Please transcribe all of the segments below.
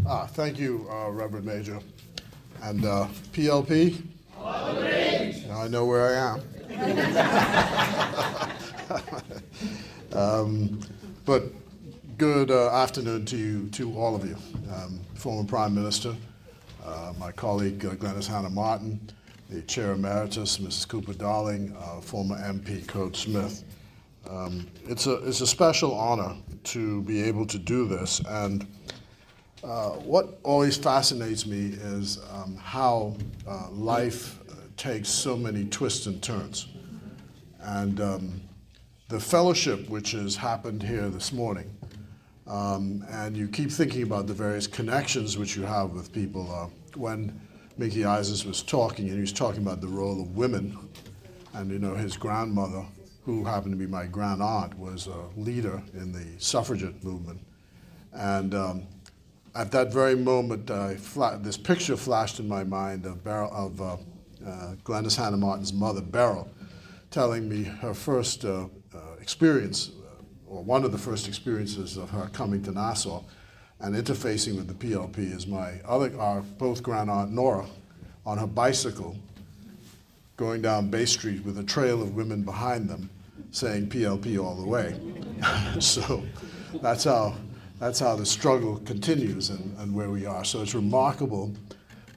Thank you, Reverend Major. And PLP? Now I know where I am. But good afternoon to you, to all of you. Former Prime Minister, my colleague Glenys Hanna Martin, the Chair Emeritus, Mrs. Cooper Darling, former MP Kurt Smith. It's a special honor to be able to do this, and what always fascinates me is how life takes so many twists and turns. And the fellowship which has happened here this morning, and you keep thinking about the various connections which you have with people. When Mickey Isaacs was talking, and he was talking about the role of women, and his grandmother, who happened to be my grand aunt, was a leader in the suffragette movement. And at that very moment, this picture flashed in my mind of Glenys Hanna Martin's mother, Beryl, telling me her first experience, or one of the first experiences of her coming to Nassau and interfacing with the PLP, is our both grand aunt Nora on her bicycle going down Bay Street with a trail of women behind them saying PLP all the way. So that's how the struggle continues and where we are. So it's remarkable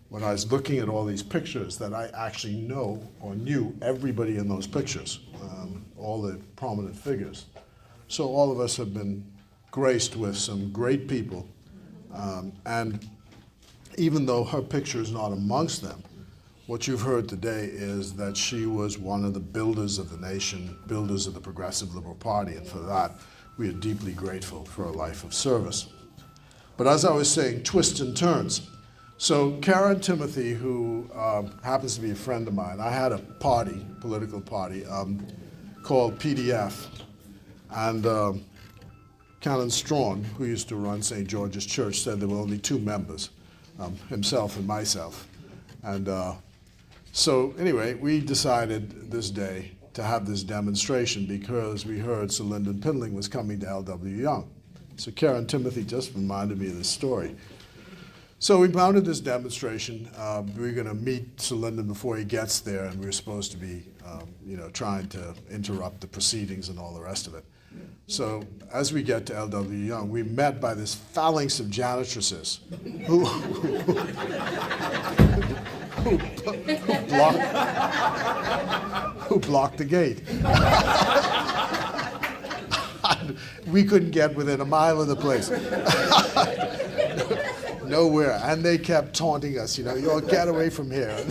when I was looking at all these pictures that I actually know or knew everybody in those pictures, all the prominent figures. So all of us have been graced with some great people, and even though her picture is not amongst them, what you've heard today is that she was one of the builders of the nation, builders of the Progressive Liberal Party, and for that we are deeply grateful for a life of service. But as I was saying, twists and turns. So Karen Timothy, who happens to be a friend of mine, I had a party, political party, called PDF, and Canon Strawn, who used to run St. George's Church, said there were only 2 members, himself and myself. And so anyway, we decided this day to have this demonstration because we heard Sir Lynden Pindling was coming to L.W. Young. So Karen Timothy just reminded me of this story. So we mounted this demonstration. We were going to meet Sir Lynden before he gets there, and we were supposed to be, trying to interrupt the proceedings and all the rest of it. So as we get to L.W. Young, we met by this phalanx of janitresses who blocked the gate. We couldn't get within a mile of the place. Nowhere. And they kept taunting us, you'll get away from here.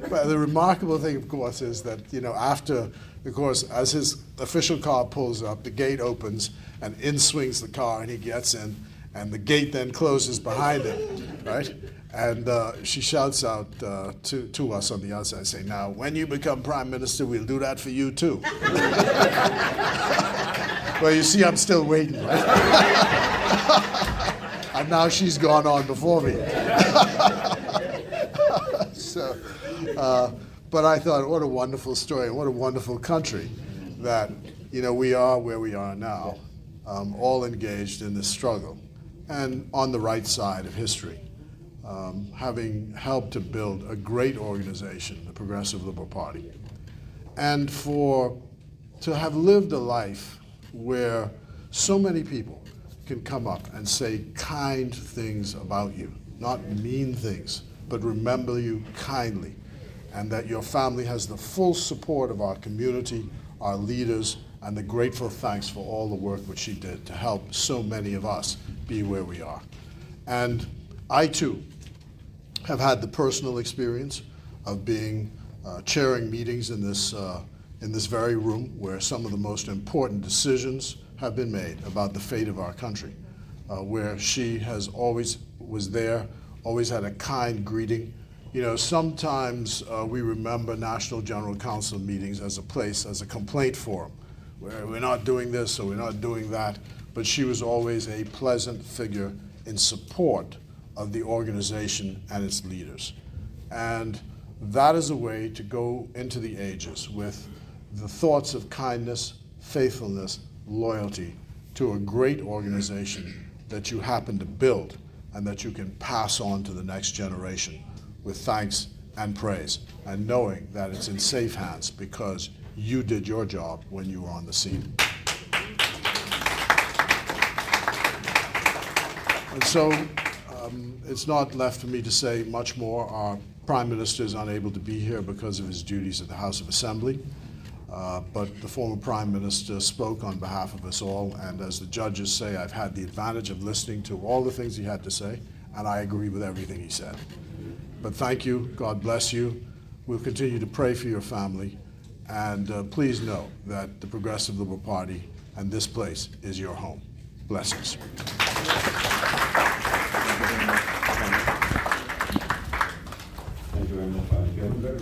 But the remarkable thing, of course, is that, after, of course, as his official car pulls up, the gate opens, and in swings the car, and he gets in, and the gate then closes behind him, right? And she shouts out to us on the outside, saying, "Now, when you become Prime Minister, we'll do that for you, too." Well, you see, I'm still waiting, right? And now she's gone on before me. But I thought, what a wonderful story, what a wonderful country that, we are where we are now, all engaged in this struggle and on the right side of history, having helped to build a great organization, the Progressive Liberal Party, and to have lived a life where so many people can come up and say kind things about you, not mean things, but remember you kindly, and that your family has the full support of our community, our leaders, and the grateful thanks for all the work which she did to help so many of us be where we are. And I, too, have had the personal experience of chairing meetings in this very room where some of the most important decisions have been made about the fate of our country, where she has always was there, always had a kind greeting. Sometimes we remember National General Council meetings as a complaint forum, where we're not doing this or we're not doing that, but she was always a pleasant figure in support of the organization and its leaders. And that is a way to go into the ages with the thoughts of kindness, faithfulness, loyalty to a great organization that you happen to build and that you can pass on to the next generation with thanks and praise, and knowing that it's in safe hands because you did your job when you were on the scene. And so it's not left for me to say much more. Our Prime Minister is unable to be here because of his duties at the House of Assembly, but the former Prime Minister spoke on behalf of us all, and as the judges say, I've had the advantage of listening to all the things he had to say, and I agree with everything he said. But thank you, God bless you. We'll continue to pray for your family, and please know that the Progressive Liberal Party and this place is your home. Blessings.